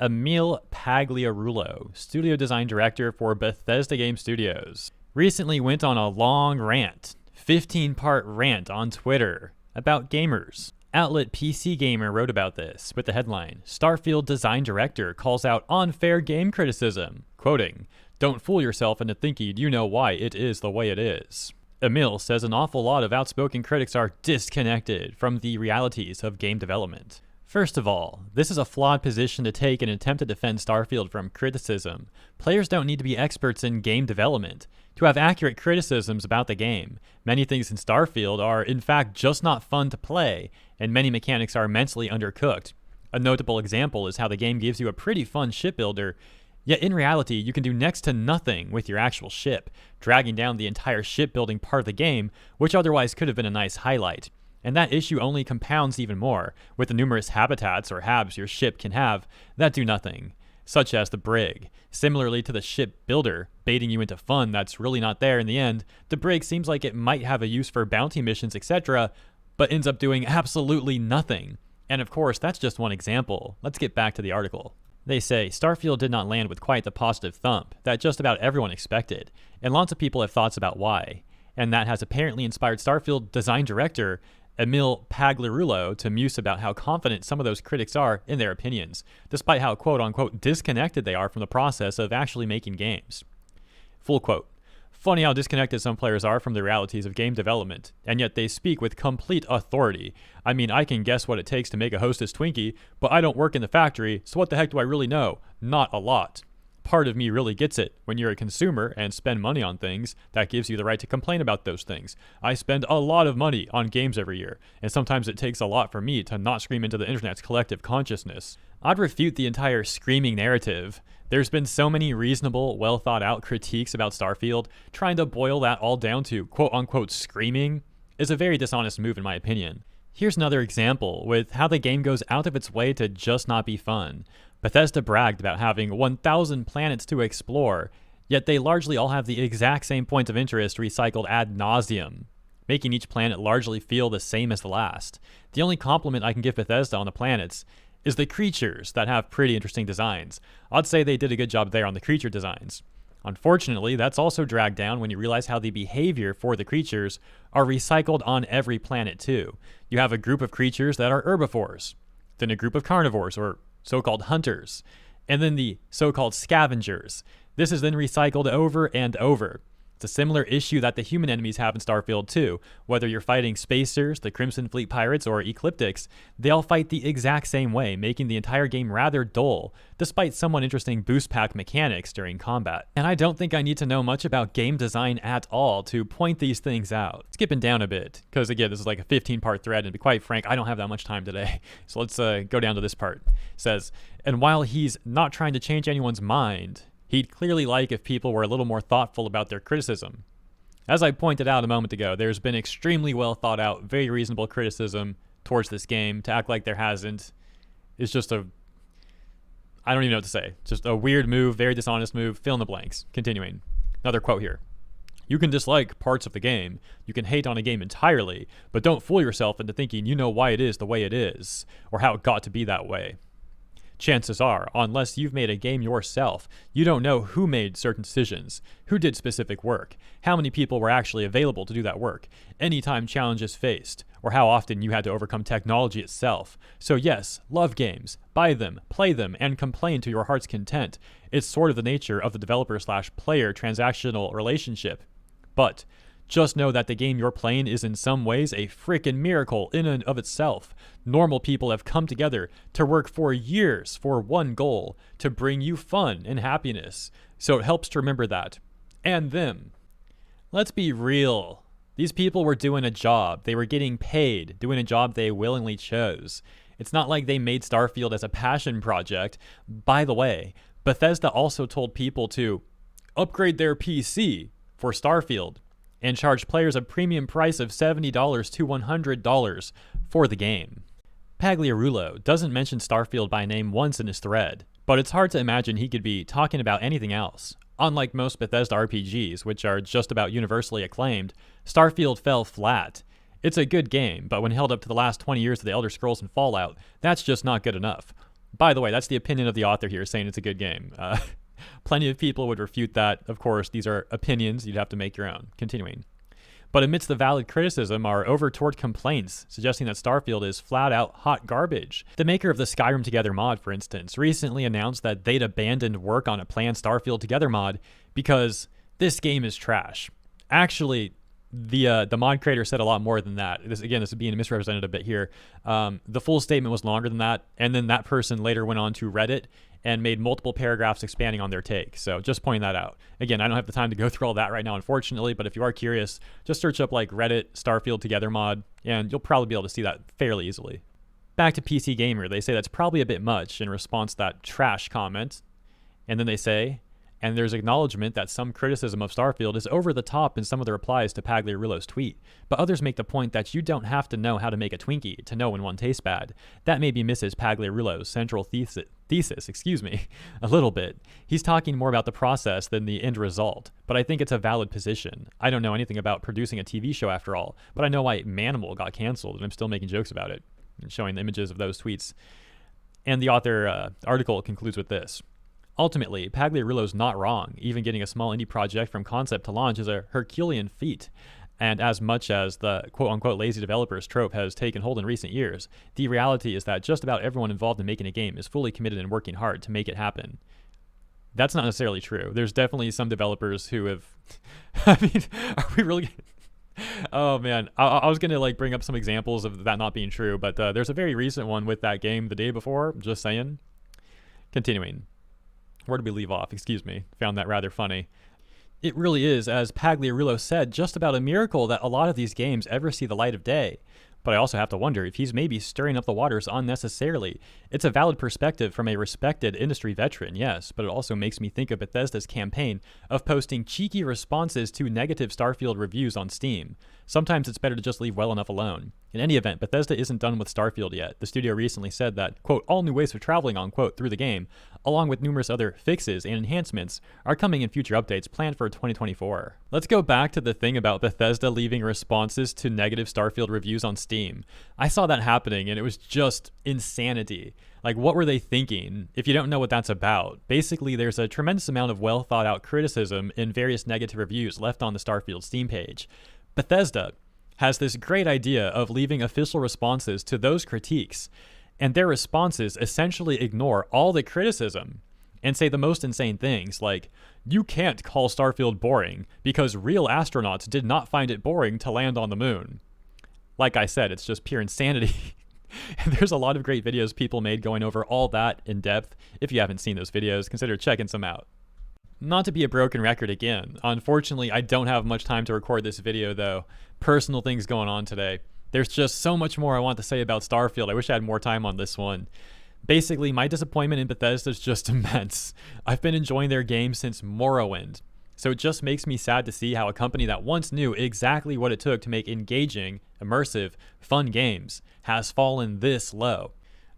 Emil Pagliarulo, studio design director for Bethesda Game Studios, recently went on a long rant, 15-part rant on Twitter about gamers. Outlet PC Gamer wrote about this with the headline, Starfield Design Director calls out unfair game criticism, quoting, "Don't fool yourself into thinking you know why it is the way it is." Emil says an awful lot of outspoken critics are disconnected from the realities of game development. First of all, this is a flawed position to take in an attempt to defend Starfield from criticism. Players don't need to be experts in game development to have accurate criticisms about the game. Many things in Starfield are, in fact, just not fun to play, and many mechanics are immensely undercooked. A notable example is how the game gives you a pretty fun ship builder, yet in reality, you can do next to nothing with your actual ship, dragging down the entire shipbuilding part of the game, which otherwise could have been a nice highlight. And that issue only compounds even more with the numerous habitats or habs your ship can have that do nothing, such as the brig. Similarly to the ship builder, baiting you into fun that's really not there in the end, the brig seems like it might have a use for bounty missions, etc., but ends up doing absolutely nothing. And of course, that's just one example. Let's get back to the article. They say, Starfield did not land with quite the positive thump that just about everyone expected, and lots of people have thoughts about why. And that has apparently inspired Starfield design director Emil Pagliarulo to muse about how confident some of those critics are in their opinions, despite how quote-unquote disconnected they are from the process of actually making games. Full quote, "Funny how disconnected some players are from the realities of game development, and yet they speak with complete authority. I mean, I can guess what it takes to make a Hostess Twinkie, but I don't work in the factory, so what the heck do I really know? Not a lot. Part of me really gets it. When you're a consumer and spend money on things, that gives you the right to complain about those things. I spend a lot of money on games every year, and sometimes it takes a lot for me to not scream into the internet's collective consciousness." I'd refute the entire screaming narrative. There's been so many reasonable, well thought out critiques about Starfield. Trying to boil that all down to quote unquote screaming is a very dishonest move in my opinion. Here's another example with how the game goes out of its way to just not be fun. Bethesda bragged about having 1,000 planets to explore, yet they largely all have the exact same points of interest recycled ad nauseum, making each planet largely feel the same as the last. The only compliment I can give Bethesda on the planets is the creatures that have pretty interesting designs. I'd say they did a good job there on the creature designs. Unfortunately, that's also dragged down when you realize how the behavior for the creatures are recycled on every planet too. You have a group of creatures that are herbivores, then a group of carnivores or so-called hunters, and then the so-called scavengers. This is then recycled over and over. It's a similar issue that the human enemies have in Starfield too. Whether you're fighting Spacers, the Crimson Fleet Pirates, or Ecliptics, they all fight the exact same way, making the entire game rather dull, despite somewhat interesting boost pack mechanics during combat. And I don't think I need to know much about game design at all to point these things out. Skipping down a bit, because again, this is like a 15-part thread, and to be quite frank, I don't have that much time today. So let's go down to this part. It says, and while he's not trying to change anyone's mind, he'd clearly like if people were a little more thoughtful about their criticism. As I pointed out a moment ago, there's been extremely well thought out, very reasonable criticism towards this game. To act like there hasn't is just I don't even know what to say. Just a weird move, very dishonest move, fill in the blanks. Continuing. Another quote here. "You can dislike parts of the game. You can hate on a game entirely, but don't fool yourself into thinking you know why it is the way it is, or how it got to be that way. Chances are, unless you've made a game yourself, you don't know who made certain decisions, who did specific work, how many people were actually available to do that work, any time challenges faced, or how often you had to overcome technology itself. So yes, love games, buy them, play them, and complain to your heart's content. It's sort of the nature of the developer/player transactional relationship. But just know that the game you're playing is in some ways a frickin' miracle in and of itself. Normal people have come together to work for years for one goal, to bring you fun and happiness. So it helps to remember that. And them. Let's be real. These people were doing a job. They were getting paid, doing a job they willingly chose. It's not like they made Starfield as a passion project. By the way, Bethesda also told people to upgrade their PC for Starfield and charge players a premium price of $70 to $100 for the game. Pagliarulo doesn't mention Starfield by name once in his thread, but it's hard to imagine he could be talking about anything else. Unlike most Bethesda RPGs, which are just about universally acclaimed, Starfield fell flat. It's a good game, but when held up to the last 20 years of the Elder Scrolls and Fallout, that's just not good enough. By the way, that's the opinion of the author here, saying it's a good game. Plenty of people would refute that. Of course, these are opinions. You'd have to make your own. Continuing. But amidst the valid criticism are over-torqued complaints suggesting that Starfield is flat-out hot garbage. The maker of the Skyrim Together mod, for instance, recently announced that they'd abandoned work on a planned Starfield Together mod because this game is trash. Actually, the mod creator said a lot more than that. This is being misrepresented a bit here. The full statement was longer than that, and then that person later went on to Reddit and made multiple paragraphs expanding on their take. So just pointing that out. Again, I don't have the time to go through all that right now, unfortunately, but if you are curious, just search up like Reddit Starfield Together mod, and you'll probably be able to see that fairly easily. Back to PC Gamer, they say that's probably a bit much in response to that trash comment. And then they say, and there's acknowledgement that some criticism of Starfield is over the top in some of the replies to Pagliarulo's tweet, but others make the point that you don't have to know how to make a Twinkie to know when one tastes bad. That maybe misses Pagliarulo's central thesis, a little bit. He's talking more about the process than the end result, but I think it's a valid position. I don't know anything about producing a TV show after all, but I know why Manimal got canceled, and I'm still making jokes about it, and showing the images of those tweets. And the author article concludes with this. Ultimately, Pagliarulo's not wrong. Even getting a small indie project from concept to launch is a Herculean feat. And as much as the quote-unquote lazy developers trope has taken hold in recent years, the reality is that just about everyone involved in making a game is fully committed and working hard to make it happen. That's not necessarily true. There's definitely some developers who have... I mean, are we really... Oh man, I was going to like bring up some examples of that not being true, but there's a very recent one with that game the day before, just saying. Continuing. Where did we leave off? Excuse me. Found that rather funny. It really is, as Pagliarulo said, just about a miracle that a lot of these games ever see the light of day. But I also have to wonder if he's maybe stirring up the waters unnecessarily. It's a valid perspective from a respected industry veteran, yes, but it also makes me think of Bethesda's campaign of posting cheeky responses to negative Starfield reviews on Steam. Sometimes it's better to just leave well enough alone. In any event, Bethesda isn't done with Starfield yet. The studio recently said that, quote, all new ways of traveling, unquote, through the game, along with numerous other fixes and enhancements, are coming in future updates planned for 2024. Let's go back to the thing about Bethesda leaving responses to negative Starfield reviews on Steam. I saw that happening and it was just insanity. Like, what were they thinking? If you don't know what that's about, basically there's a tremendous amount of well thought out criticism in various negative reviews left on the Starfield Steam page. Bethesda has this great idea of leaving official responses to those critiques, and their responses essentially ignore all the criticism and say the most insane things like, you can't call Starfield boring because real astronauts did not find it boring to land on the moon. Like I said, it's just pure insanity. And there's a lot of great videos people made going over all that in depth. If you haven't seen those videos, consider checking some out. Not to be a broken record again. Unfortunately, I don't have much time to record this video though. Personal things going on today. There's just so much more I want to say about Starfield. I wish I had more time on this one. Basically, my disappointment in Bethesda is just immense. I've been enjoying their game since Morrowind. So it just makes me sad to see how a company that once knew exactly what it took to make engaging, immersive, fun games has fallen this low.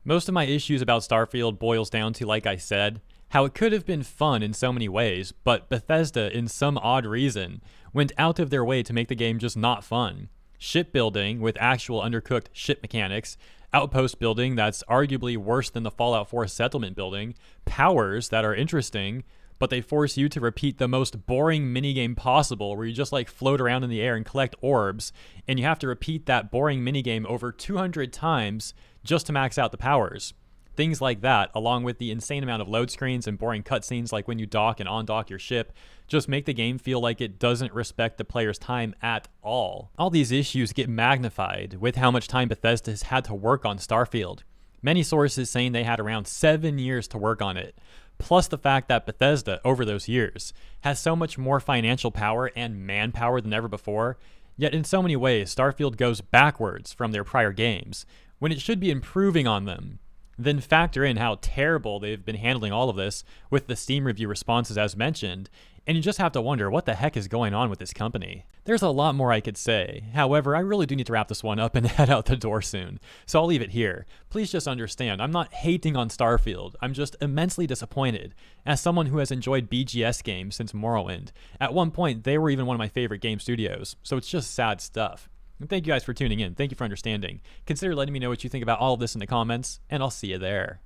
Most of my issues about Starfield boils down to, like I said, how it could have been fun in so many ways, but Bethesda, in some odd reason, went out of their way to make the game just not fun. Shipbuilding with actual undercooked ship mechanics, outpost building that's arguably worse than the Fallout 4 settlement building, powers that are interesting, but they force you to repeat the most boring minigame possible where you just like float around in the air and collect orbs, and you have to repeat that boring minigame over 200 times just to max out the powers. Things like that, along with the insane amount of load screens and boring cutscenes like when you dock and undock your ship, just make the game feel like it doesn't respect the player's time at all. All these issues get magnified with how much time Bethesda has had to work on Starfield. Many sources saying they had around 7 years to work on it, plus the fact that Bethesda, over those years, has so much more financial power and manpower than ever before, yet in so many ways Starfield goes backwards from their prior games, when it should be improving on them. Then factor in how terrible they've been handling all of this with the Steam review responses as mentioned, and you just have to wonder what the heck is going on with this company. There's a lot more I could say. However, I really do need to wrap this one up and head out the door soon, so I'll leave it here. Please just understand, I'm not hating on Starfield, I'm just immensely disappointed. As someone who has enjoyed BGS games since Morrowind, at one point they were even one of my favorite game studios, so it's just sad stuff. And thank you guys for tuning in. Thank you for understanding. Consider letting me know what you think about all of this in the comments, and I'll see you there.